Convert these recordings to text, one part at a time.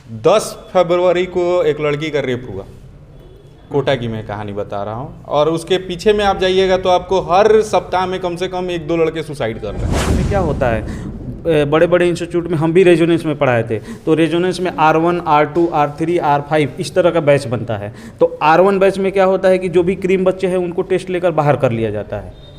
10 फरवरी को एक लड़की का रेप हुआ, कोटा की मैं कहानी बता रहा हूँ। और उसके पीछे में आप जाइएगा तो आपको हर सप्ताह में कम से कम 1-2 लड़के सुसाइड कर रहे हैं। में क्या होता है, बड़े बड़े इंस्टीट्यूट में हम भी रेजोनेंस में पढ़ाए थे, तो रेजोनेंस में R1, R2, R3, R5 इस तरह का बैच बनता है। तो R1 बैच में क्या होता है कि जो भी क्रीम बच्चे हैं उनको टेस्ट लेकर बाहर कर लिया जाता है।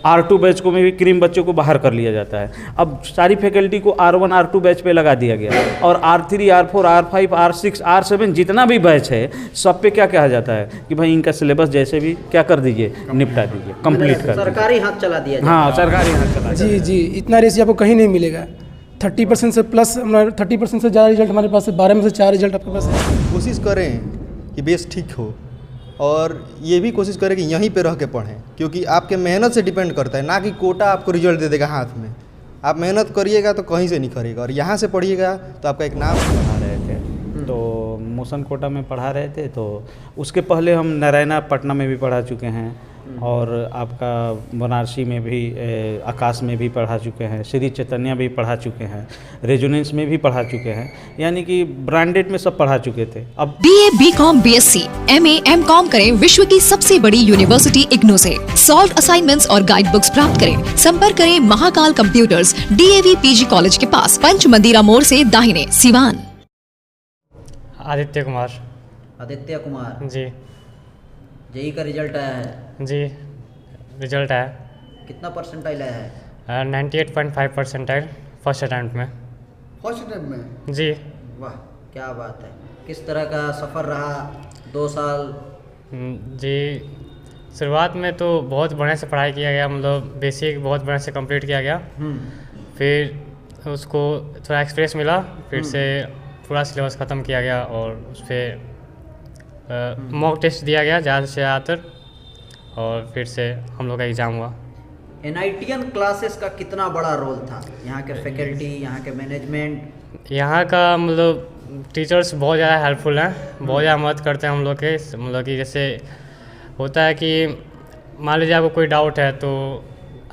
R2 बैच को में भी क्रीम बच्चों को बाहर कर लिया जाता है। अब सारी फैकल्टी को R1, R2 बैच पे लगा दिया गया और R3, R4, R5, R6, R7 जितना भी बैच है सब पे क्या कहा जाता है कि भाई इनका सिलेबस जैसे भी क्या कर दीजिए, निपटा दीजिए, कंप्लीट कर दीजिए। सरकारी हाथ चला दिया जाए। हाँ, सरकारी हाथ चला जी जी, इतना रेशियो आपको कहीं नहीं मिलेगा। 30% से प्लस, 30% से ज़्यादा रिजल्ट हमारे पास है, 12 में से 4 रिजल्ट आपके पास है। कोशिश करें कि बेस ठीक हो और ये भी कोशिश करें कि यहीं पे रह के पढ़ें, क्योंकि आपके मेहनत से डिपेंड करता है, ना कि कोटा आपको रिजल्ट दे देगा हाथ में। आप मेहनत करिएगा तो कहीं से नहीं करेगा, और यहाँ से पढ़िएगा तो आपका एक नाम। पढ़ा रहे थे तो मोशन कोटा में पढ़ा रहे थे, तो उसके पहले हम नारायणा पटना में भी पढ़ा चुके हैं और आपका बनारसी में भी, आकाश में भी पढ़ा चुके हैं, श्री चैतन्य भी पढ़ा चुके हैं, रेजोनेंस में भी पढ़ा चुके हैं, यानी कि ब्रांडेड में सब पढ़ा चुके थे। अब BA, BCom, BSc, MA, MCom करें विश्व की सबसे बड़ी यूनिवर्सिटी इग्नू से। सॉल्व असाइनमेंट्स और गाइड बुक्स प्राप्त करें। संपर्क करें Mahakal computers, DAV PG college के पास, पंच मंदिरा मोड़ से दाहिने, सिवान। आदित्य कुमार। आदित्य कुमार जी जेई का रिजल्ट आया है, जी, रिजल्ट आया। कितना परसेंटाइल आया है? 98.5 परसेंटाइल फर्स्ट अटैम्प्ट में। फर्स्ट अटेम्प्ट में? जी। वाह, क्या बात है। किस तरह का सफ़र रहा 2 साल? जी, शुरुआत में तो बहुत बढ़िया से पढ़ाई किया गया, मतलब बेसिक बहुत बढ़िया से कंप्लीट किया गया। फिर उसको थोड़ा एक्सपीरियंस मिला, फिर से पूरा सिलेबस ख़त्म किया गया और उस पर मॉक टेस्ट दिया गया ज़्यादा से ज़्यादातर, और फिर से हम लोग का एग्ज़ाम हुआ। NITian क्लासेस का कितना बड़ा रोल था? यहाँ के फैकल्टी, यहाँ के मैनेजमेंट? यहाँ का मतलब टीचर्स बहुत ज़्यादा हेल्पफुल हैं, बहुत ज़्यादा मदद करते हैं हम लोग के। मतलब कि जैसे होता है कि मान लीजिए आपको कोई डाउट है तो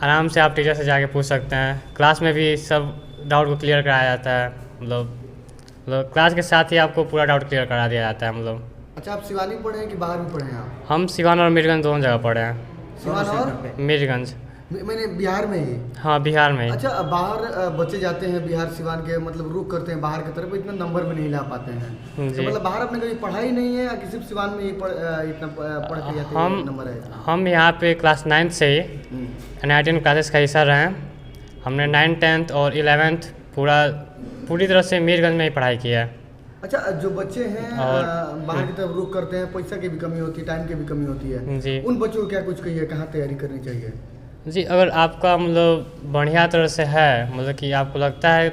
आराम से आप टीचर से जाके पूछ सकते हैं। क्लास में भी सब डाउट को क्लियर कराया जाता है, मतलब क्लास के साथ ही आपको पूरा डाउट क्लियर करा दिया जाता है। मतलब अच्छा, आप सिवानी पढ़े हैं कि बाहर भी पढ़े हैं आप? हम सिवान और मीरगंज दोनों जगह पढ़े हैं। सिवान और मीरगंज? मैंने बिहार में ही। हाँ, बिहार में ही। अच्छा, बाहर बच्चे जाते हैं बिहार सिवान के, मतलब रुख करते हैं बाहर की तरफ, इतना नंबर में नहीं ला पाते हैं। तो मतलब बाहर आपने कभी पढ़ाई नहीं है या कि सिर्फ सिवान में ही इतना पढ़ के जाते हैं नंबर है? हम यहाँ पे क्लास 9th से ही NITian क्लासेस का हिस्सा रहे हैं। हमने 9th, 10th और 11th पूरी तरह से मीरगंज में ही पढ़ाई की है। अच्छा, जो बच्चे हैं बाहर की तरफ रुख करते हैं, पैसा की भी कमी होती है, टाइम की भी कमी होती है जी, उन बच्चों को क्या कुछ कहिए, कहाँ तैयारी करनी चाहिए? जी, अगर आपका मतलब बढ़िया तरह से है, मतलब कि आपको लगता है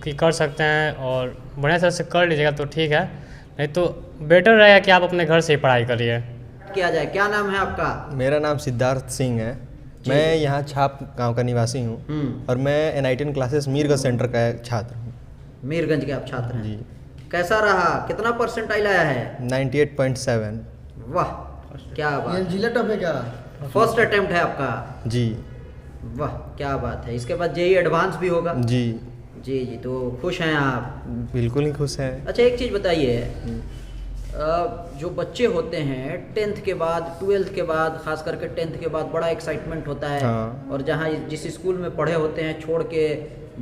कि कर सकते हैं और बढ़िया तरह से कर लीजिएगा तो ठीक है, नहीं तो बेटर रहेगा कि आप अपने घर से ही पढ़ाई करिए। किया जाए। क्या नाम है आपका? मेरा नाम सिद्धार्थ सिंह है। मैं यहाँ छाप गांव का निवासी हूँ और मैं NITian क्लासेस मीरगंज सेंटर का छात्र हूँ। मीरगंज के आप छात्र हैं? जी। कैसा रहा? कितना परसेंटाइल आया है? 98.7। वाह, क्या बात। ये जिला टफ है क्या? फर्स्ट अटेम्प्ट है आपका? जी। वाह, क्या बात है। इसके बाद JEE एडवांस भी होगा? जी जी जी। तो खुश हैं आप? बिल्कुल ही खुश हैं। अच्छा, एक चीज़ बताइए, जो बच्चे होते हैं 10th के बाद, 12th के बाद, खास करके 10th के बाद बड़ा एक्साइटमेंट होता है। हाँ। और जहाँ जिस स्कूल में पढ़े होते हैं छोड़ के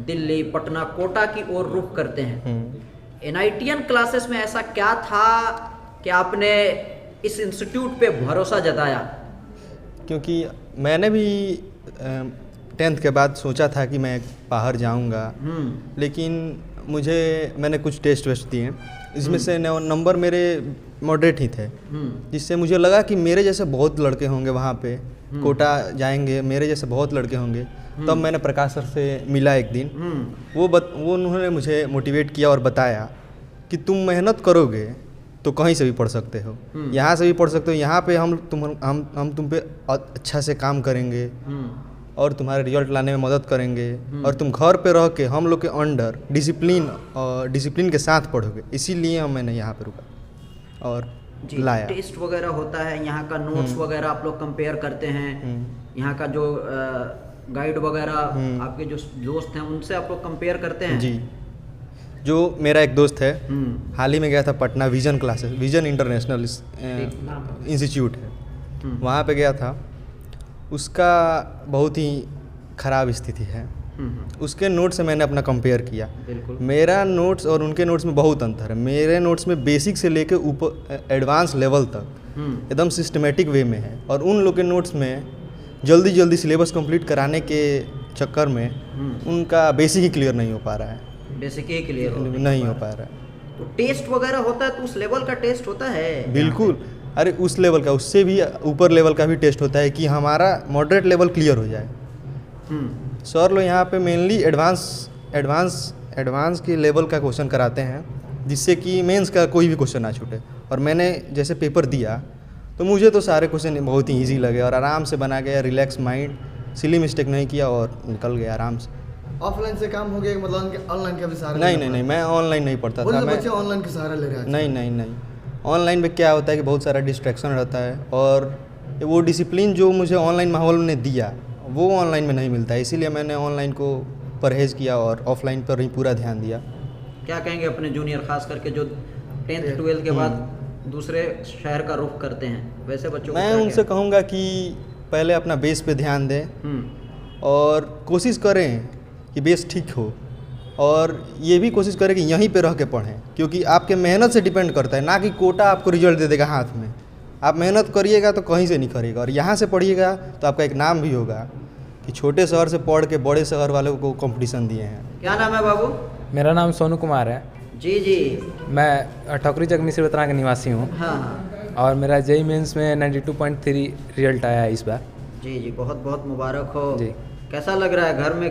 दिल्ली, पटना, कोटा की ओर रुख करते हैं। NITian क्लासेस में ऐसा क्या था कि आपने इस इंस्टीट्यूट पे भरोसा जताया? क्योंकि मैंने भी 10th के बाद सोचा था कि मैं बाहर जाऊंगा, लेकिन मैंने कुछ टेस्ट वेस्ट दिए, इसमें से नंबर मेरे मॉडरेट ही थे, जिससे मुझे लगा कि मेरे जैसे बहुत लड़के होंगे वहाँ पे, कोटा जाएंगे मेरे जैसे बहुत लड़के होंगे। तब मैंने प्रकाश सर से मिला एक दिन, वो उन्होंने मुझे मोटिवेट किया और बताया कि तुम मेहनत करोगे तो कहीं से भी पढ़ सकते हो, यहाँ से भी पढ़ सकते हो, यहाँ पे हम तुम पे अच्छा से काम करेंगे और तुम्हारे रिजल्ट लाने में मदद करेंगे, और तुम घर पे रह के हम लोग के अंडर डिसिप्लिन के साथ पढ़ोगे। इसीलिए मैंने यहाँ पे रुका और लाया। टेस्ट वगैरह होता है, यहाँ का नोट्स वगैरह आप लोग कंपेयर करते हैं, यहाँ का जो गाइड वगैरह आपके जो दोस्त हैं उनसे आप लोग कंपेयर करते हैं? जी। जो मेरा एक दोस्त है, हाल ही में गया था Patna vision classes, vision international institute है, वहाँ पे गया था। उसका बहुत ही ख़राब स्थिति है। उसके नोट्स से मैंने अपना कंपेयर किया। मेरा नोट्स और उनके नोट्स में बहुत अंतर है। मेरे नोट्स में बेसिक से लेके ऊपर एडवांस लेवल तक एकदम सिस्टमेटिक वे में है, और उन लोग के नोट्स में जल्दी जल्दी सिलेबस कंप्लीट कराने के चक्कर में उनका बेसिक ही क्लियर नहीं हो पा रहा है। बेसिक ही क्लियर नहीं हो पा रहा है। तो टेस्ट वगैरह होता है, तो उस लेवल का टेस्ट होता है? बिल्कुल, अरे उस लेवल का, उससे भी ऊपर लेवल का भी टेस्ट होता है कि हमारा मॉडरेट लेवल क्लियर हो जाए। सर लोग यहाँ पे मेनली एडवांस के लेवल का क्वेश्चन कराते हैं, जिससे कि मेंस का कोई भी क्वेश्चन ना छूटे। और मैंने जैसे पेपर दिया तो मुझे तो सारे क्वेश्चन बहुत ही ईजी लगे और आराम से बना गया, रिलैक्स माइंड, सिली मिस्टेक नहीं किया और निकल गया आराम से। ऑफलाइन से काम हो गया, मतलब ऑनलाइन का भी सहारा? नहीं, मैं ऑनलाइन नहीं पढ़ता था। बच्चे ऑनलाइन का सहारा ले रहे हैं? नहीं, ऑनलाइन में क्या होता है कि बहुत सारा डिस्ट्रैक्शन रहता है, और वो डिसिप्लिन जो मुझे ऑनलाइन माहौल ने दिया वो ऑनलाइन में नहीं मिलता है। इसीलिए मैंने ऑनलाइन को परहेज़ किया और ऑफलाइन पर ही पूरा ध्यान दिया। क्या कहेंगे अपने जूनियर, खास करके जो 10th 12th के बाद दूसरे शहर का रुख करते हैं, वैसे बच्चों को? मैं उनसे कहूँगा कि पहले अपना बेस पे ध्यान दें और कोशिश करें कि बेस ठीक हो, और ये भी कोशिश करें कि यहीं पे रह के पढ़ें, क्योंकि आपके मेहनत से डिपेंड करता है, ना कि कोटा आपको रिजल्ट दे देगा हाथ में। आप मेहनत करिएगा तो कहीं से नहीं करेगा, और यहाँ से पढ़िएगा तो आपका एक नाम भी होगा कि छोटे शहर से पढ़ के बड़े शहर वालों को कंपटीशन दिए हैं। क्या नाम है बाबू? मेरा नाम सोनू कुमार है। जी। मैं ठकुरी चक मिश्र उतना का निवासी हूँ। हाँ। और मेरा जेई मेंस में 92.3 रिजल्ट आया है इस बार। जी, बहुत बहुत मुबारक हो जी। कैसा लग रहा है? घर में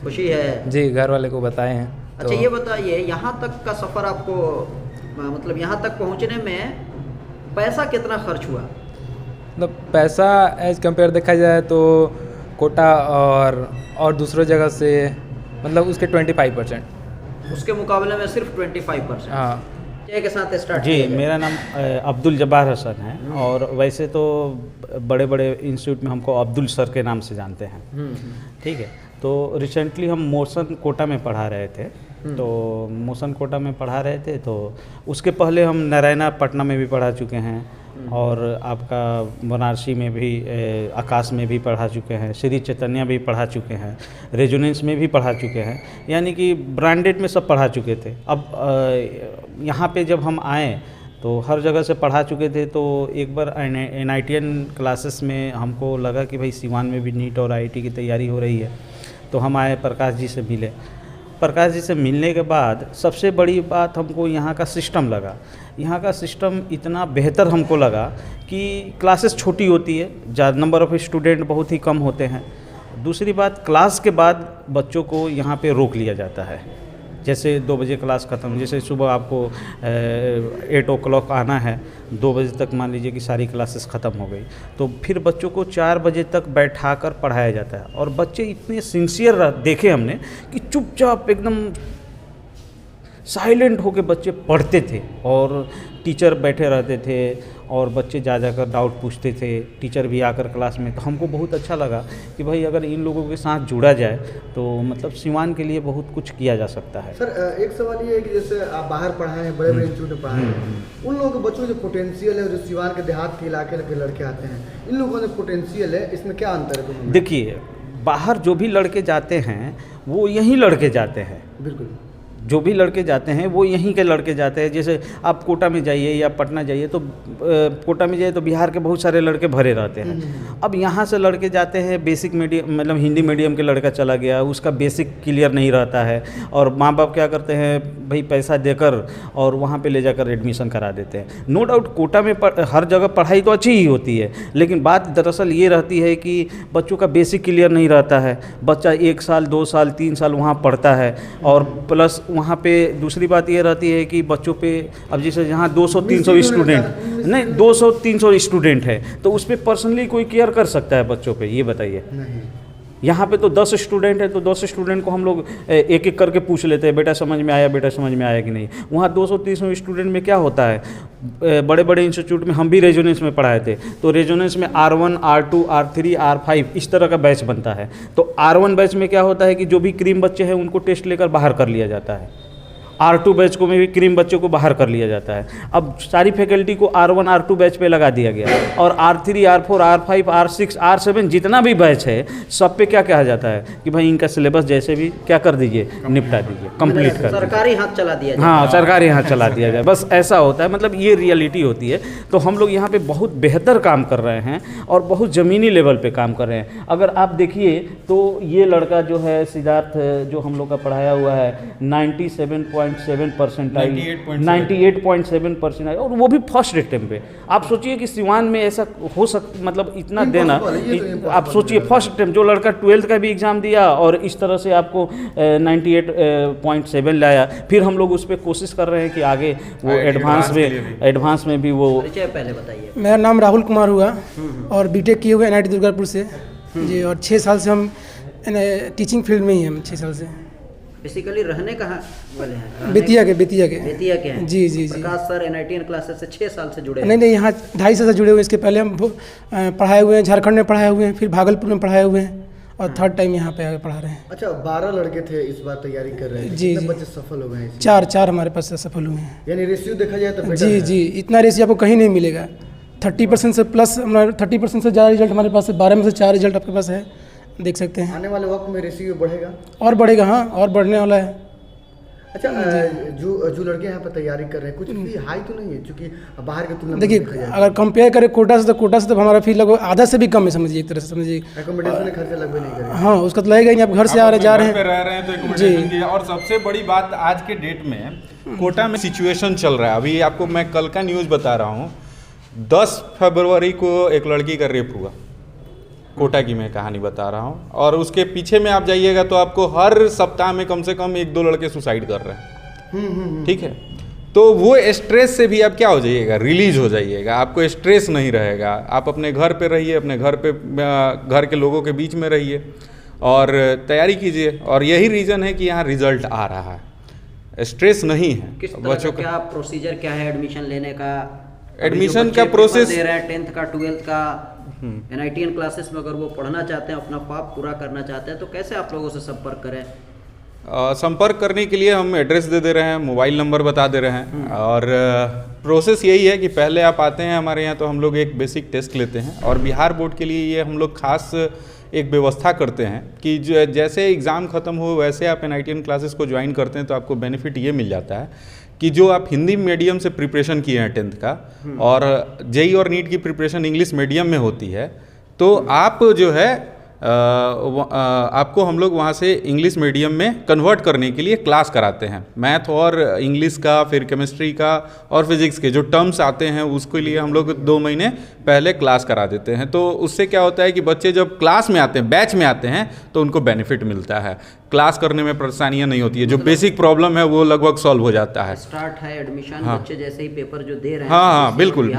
खुशी है? जी, घर वाले को बताए हैं। अच्छा, ये बताइए, यहाँ तक का सफ़र आपको, मतलब यहाँ तक पहुँचने में पैसा कितना खर्च हुआ? मतलब पैसा एज कंपेयर देखा जाए तो कोटा और दूसरों जगह से मतलब उसके 25%, उसके मुकाबले में सिर्फ 25%। हाँ। के साथ स्टार्ट। जी, मेरा नाम अब्दुल जब्बार हसन है, और वैसे तो बड़े बड़े इंस्टीट्यूट में हमको अब्दुल सर के नाम से जानते हैं। ठीक है, तो रिसेंटली हम मोशन कोटा में पढ़ा रहे थे, तो मोशन कोटा में पढ़ा रहे थे, तो उसके पहले हम नारायणा पटना में भी पढ़ा चुके हैं, और आपका बनारसी में भी, आकाश में भी पढ़ा चुके हैं, श्री चैतन्य भी पढ़ा चुके हैं, रेजोनेंस में भी पढ़ा चुके हैं, यानी कि ब्रांडेड में सब पढ़ा चुके थे। अब यहाँ पे जब हम आए तो हर जगह से पढ़ा चुके थे, तो एक बार NITian क्लासेस में हमको लगा कि भाई सिवान में भी नीट और IIT की तैयारी हो रही है, तो हम आए, प्रकाश जी से मिले। प्रकाश जी से मिलने के बाद सबसे बड़ी बात हमको यहाँ का सिस्टम लगा। यहाँ का सिस्टम इतना बेहतर हमको लगा कि क्लासेस छोटी होती है, ज़्यादा नंबर ऑफ़ स्टूडेंट बहुत ही कम होते हैं। दूसरी बात, क्लास के बाद बच्चों को यहाँ पे रोक लिया जाता है। जैसे 2 बजे क्लास ख़त्म, जैसे सुबह आपको 8 o'clock आना है, 2 बजे तक मान लीजिए कि सारी क्लासेस ख़त्म हो गई, तो फिर बच्चों को 4 बजे तक बैठा कर पढ़ाया जाता है। और बच्चे इतने सिंसियर देखे हमने कि चुपचाप एकदम साइलेंट होकर बच्चे पढ़ते थे, और टीचर बैठे रहते थे और बच्चे जा जाकर डाउट पूछते थे, टीचर भी आकर क्लास में। तो हमको बहुत अच्छा लगा कि भाई अगर इन लोगों के साथ जुड़ा जाए तो मतलब सिवान के लिए बहुत कुछ किया जा सकता है। सर, एक सवाल ये है कि जैसे आप बाहर पढ़ाए हैं, बड़े बड़े इंस्टीट्यूट में पढ़ाए हैं, उन लोगों के बच्चों जो पोटेंशियल है, जो सिवान के देहात के इलाके के लड़के आते हैं, इन लोगों में पोटेंशियल है, इसमें क्या अंतर है? देखिए, बाहर जो भी लड़के जाते हैं वो यहीं लड़के जाते हैं। बिल्कुल, जो भी लड़के जाते हैं वो यहीं के लड़के जाते हैं। जैसे आप कोटा में जाइए या पटना जाइए, तो कोटा में जाइए तो बिहार के बहुत सारे लड़के भरे रहते हैं। अब यहाँ से लड़के जाते हैं, बेसिक मीडियम मतलब हिंदी मीडियम के लड़का चला गया, उसका बेसिक क्लियर नहीं रहता है, और माँ बाप क्या करते हैं भाई पैसा देकर और वहाँ पे ले जाकर एडमिशन करा देते हैं। नो डाउट कोटा में हर जगह पढ़ाई तो अच्छी ही होती है, लेकिन बात दरअसल ये रहती है कि बच्चों का बेसिक क्लियर नहीं रहता है। बच्चा 1 साल 2 साल 3 साल वहाँ पढ़ता है, और प्लस वहाँ पे दूसरी बात ये रहती है कि बच्चों पे, अब जैसे जहाँ 200-300 स्टूडेंट, नहीं 200-300 स्टूडेंट है, तो उस पर पर्सनली कोई केयर कर सकता है बच्चों पे? ये बताइए। यहाँ पे तो 10 स्टूडेंट है तो 10 स्टूडेंट को हम लोग एक एक करके पूछ लेते हैं, बेटा समझ में आया, बेटा समझ में आया कि नहीं। वहाँ 200-300 स्टूडेंट में क्या होता है, बड़े बड़े इंस्टीट्यूट में हम भी रेजोनेंस में पढ़ाए थे, तो रेजोनेंस में R1, R2, R3, R5 इस तरह का बैच बनता है। तो R1 बैच में क्या होता है कि जो भी क्रीम बच्चे हैं उनको टेस्ट लेकर बाहर कर लिया जाता है। R2 बैच को में भी क्रीम बच्चों को बाहर कर लिया जाता है। अब सारी फैकल्टी को R1, R2 बैच पे लगा दिया गया और R3, R4, R5, R6, R7 जितना भी बैच है सब पे क्या कहा जाता है कि भाई इनका सिलेबस जैसे भी क्या कर दीजिए, निपटा दीजिए, कंप्लीट कर दीजिए। सरकारी हाथ चला दिया जाए। हाँ, सरकारी हाथ चला दिया जाए, बस ऐसा होता है। मतलब ये रियलिटी होती है। तो हम लोग यहाँ पे बहुत बेहतर काम कर रहे हैं और बहुत ज़मीनी लेवल पे काम कर रहे हैं। अगर आप देखिए तो ये लड़का जो है सिद्धार्थ, जो हम लोग का पढ़ाया हुआ है 97.7% आई, 98.7% आई, और वो भी फर्स्ट अटेम्प्ट पे। आप सोचिए कि सिवान में ऐसा हो मतलब इतना देना, आप सोचिए फर्स्ट अटेम्प्ट, जो लड़का 12th का भी एग्ज़ाम दिया और इस तरह से आपको 98.7 लाया। फिर हम लोग उस पर कोशिश कर रहे हैं कि आगे वो एडवांस में भी वो। परिचय पहले बताइए। मेरा नाम राहुल कुमार हुआ और बीटेक किए हुए NIT दुर्गापुर से जी, और 6 साल से हम टीचिंग फील्ड में ही हैं। 6 साल से बेसिकली रहने कहाँ वाले हैं? बेतिया के हैं। जी जी जी। प्रकाश सर NITN क्लासेस से 6 साल से जुड़े हैं। नहीं, यहाँ 2.5 साल से जुड़े हुए हैं। इसके पहले हम पढ़ाए हुए हैं, झारखंड में पढ़ाए हुए हैं, फिर भागलपुर में पढ़ाए हुए हैं और थर्ड टाइम यहाँ पे आगे पढ़ा रहे हैं। अच्छा, 12 लड़के थे इस बार तैयारी कर रहे हैं जी। बच्चे सफल हो गए हैं? 4 हमारे पास सफल हुए हैं। यानी रेशियो देखा जाए तो जी जी, इतना रेशियो आपको कहीं नहीं मिलेगा। 30% से प्लस, 30% से ज़्यादा रिजल्ट हमारे पास है। 12 में से 4 रिजल्ट आपके पास है, देख सकते हैं। आने वाले वक्त में रेशियो बढ़ेगा और बढ़ेगा, हाँ, और बढ़ने वाला है। अच्छा, जो लड़के यहाँ पर तैयारी कर रहे हैं कुछ भी हाई तो नहीं है, क्योंकि बाहर की तुलना में देखिए अगर कंपेयर करें कोटा से तो हमारा फी लगभग आधा से भी कम है, समझिए एक तरह से समझिए। एकोमोडेशन का खर्चा लगभग नहीं करेगा। हाँ, उसका तो लगेगा ही नहीं। आप घर से जा रहे हैं, रह रहे हैं तो एकोमोडेशन की। और सबसे बड़ी बात आज के डेट में कोटा में सिचुएशन चल रहा है। अभी आपको मैं कल का न्यूज़ बता रहा हूँ, 10 फरवरी को एक लड़की का रेप हुआ, कोटा की मैं कहानी बता रहा हूँ। और उसके पीछे में आप जाइएगा तो आपको हर सप्ताह में कम से कम 1-2 लड़के सुसाइड कर रहे हैं। ठीक है, तो वो स्ट्रेस से भी आप क्या हो जाइएगा, रिलीज हो जाइएगा। आपको स्ट्रेस नहीं रहेगा, आप अपने घर पे रहिए, अपने घर के लोगों के बीच में रहिए और तैयारी कीजिए। और यही रीज़न है कि यहाँ रिजल्ट आ रहा है, स्ट्रेस नहीं है। किस तरह का क्या प्रोसीजर क्या है एडमिशन लेने का? एडमिशन का प्रोसेस दे रहे हैं 10th का 12th का NITN क्लासेस में, अगर वो पढ़ना चाहते हैं, अपना ख्वाब पूरा करना चाहते हैं, तो कैसे आप लोगों से संपर्क करें? संपर्क करने के लिए हम एड्रेस दे रहे हैं, मोबाइल नंबर बता दे रहे हैं। और प्रोसेस यही है कि पहले आप आते हैं हमारे यहाँ तो हम लोग एक बेसिक टेस्ट लेते हैं। और बिहार बोर्ड के लिए ये हम लोग खास एक व्यवस्था करते हैं कि जैसे एग्ज़ाम ख़त्म हो वैसे आप NITN क्लासेस को ज्वाइन करते हैं तो आपको बेनिफिट ये मिल जाता है कि जो आप हिंदी मीडियम से प्रिपरेशन किए हैं 10th का, और JEE और नीट की प्रिपरेशन इंग्लिश मीडियम में होती है, तो आप जो है आपको हम लोग वहाँ से इंग्लिश मीडियम में कन्वर्ट करने के लिए क्लास कराते हैं। मैथ और इंग्लिश का, फिर केमिस्ट्री का और फिजिक्स के जो टर्म्स आते हैं उसके लिए हम लोग 2 महीने पहले क्लास करा देते हैं। तो उससे क्या होता है कि बच्चे जब क्लास में आते हैं, बैच में आते हैं, तो उनको बेनिफिट मिलता है। क्लास करने में परेशानियाँ नहीं होती है, जो बेसिक प्रॉब्लम है वो लगभग सॉल्व हो जाता है। स्टार्ट है एडमिशन, बच्चे जैसे ही पेपर जो दे रहे हैं, हाँ, बिल्कुल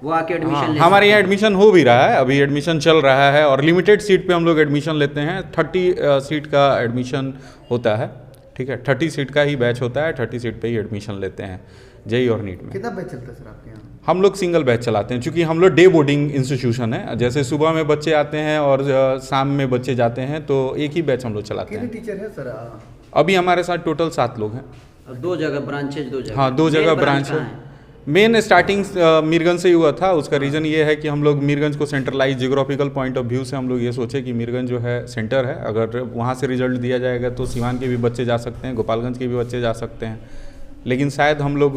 वो आके एडमिशन हमारे यहाँ एडमिशन हो भी रहा है, अभी एडमिशन चल रहा है। और लिमिटेड सीट पे हम लोग एडमिशन लेते हैं। 30 सीट का एडमिशन होता है, ठीक है, 30 सीट का ही बैच होता है, 30 सीट पे ही एडमिशन लेते हैं JEE और नीट में। कितना बैच चलता है सर आपके यहाँ? हम लोग सिंगल बैच चलाते हैं, क्योंकि हम लोग डे बोर्डिंग इंस्टीट्यूशन है। जैसे सुबह में बच्चे आते हैं और शाम में बच्चे जाते हैं, तो एक ही बैच हम लोग चलाते हैं। कितने टीचर हैं सर? अभी हमारे साथ टोटल 7 लोग हैं। 2 जगह ब्रांचेज, 2 जगह, हाँ, 2 जगह ब्रांच है। मेन स्टार्टिंग मीरगंज से हुआ था। उसका रीज़न ये है कि हम लोग मीरगंज को centralise geographical point of view से हम लोग ये सोचे कि मीरगंज जो है सेंटर है, अगर वहाँ से रिजल्ट दिया जाएगा तो सिवान के भी बच्चे जा सकते हैं, गोपालगंज के भी बच्चे जा सकते हैं। लेकिन शायद हम लोग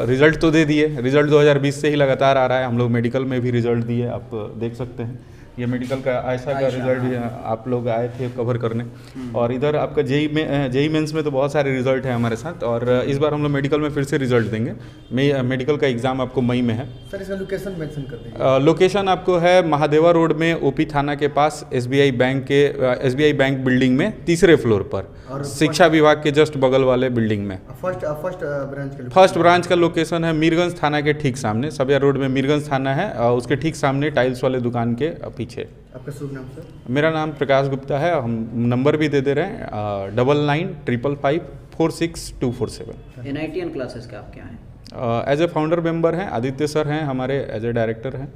रिज़ल्ट तो दे दिए, रिज़ल्ट 2020 से ही लगातार आ रहा है। हम लोग मेडिकल में भी रिज़ल्ट दिए, आप देख सकते हैं। ये मेडिकल का ऐसा का रिजल्ट भी आप लोग आए थे कवर करने। और इधर आपका JEE मेंस में तो बहुत सारे रिजल्ट हैं हमारे साथ। और इस बार हम लोग मेडिकल में फिर से रिजल्ट देंगे। मेडिकल का एग्ज़ाम आपको मई में है। सर इसका लोकेशन मेंशन कर दीजिए। लोकेशन आपको है महादेवा रोड में OP थाना के पास SBI बैंक बिल्डिंग में 3रे फ्लोर पर, शिक्षा विभाग के जस्ट बगल वाले बिल्डिंग में। फर्स्ट ब्रांच का लोकेशन है मीरगंज थाना के ठीक सामने, सबिया रोड में मीरगंज थाना है, उसके ठीक सामने टाइल्स वाले दुकान के पीछे। आपका शुभ नाम सर? मेरा नाम प्रकाश गुप्ता है। हम नंबर भी दे रहे हैं 9955546247। NITN क्लासेस के आप क्या हैं? एज ए फाउंडर मेंबर हैं, आदित्य सर हैं हमारे एज ए डायरेक्टर हैं।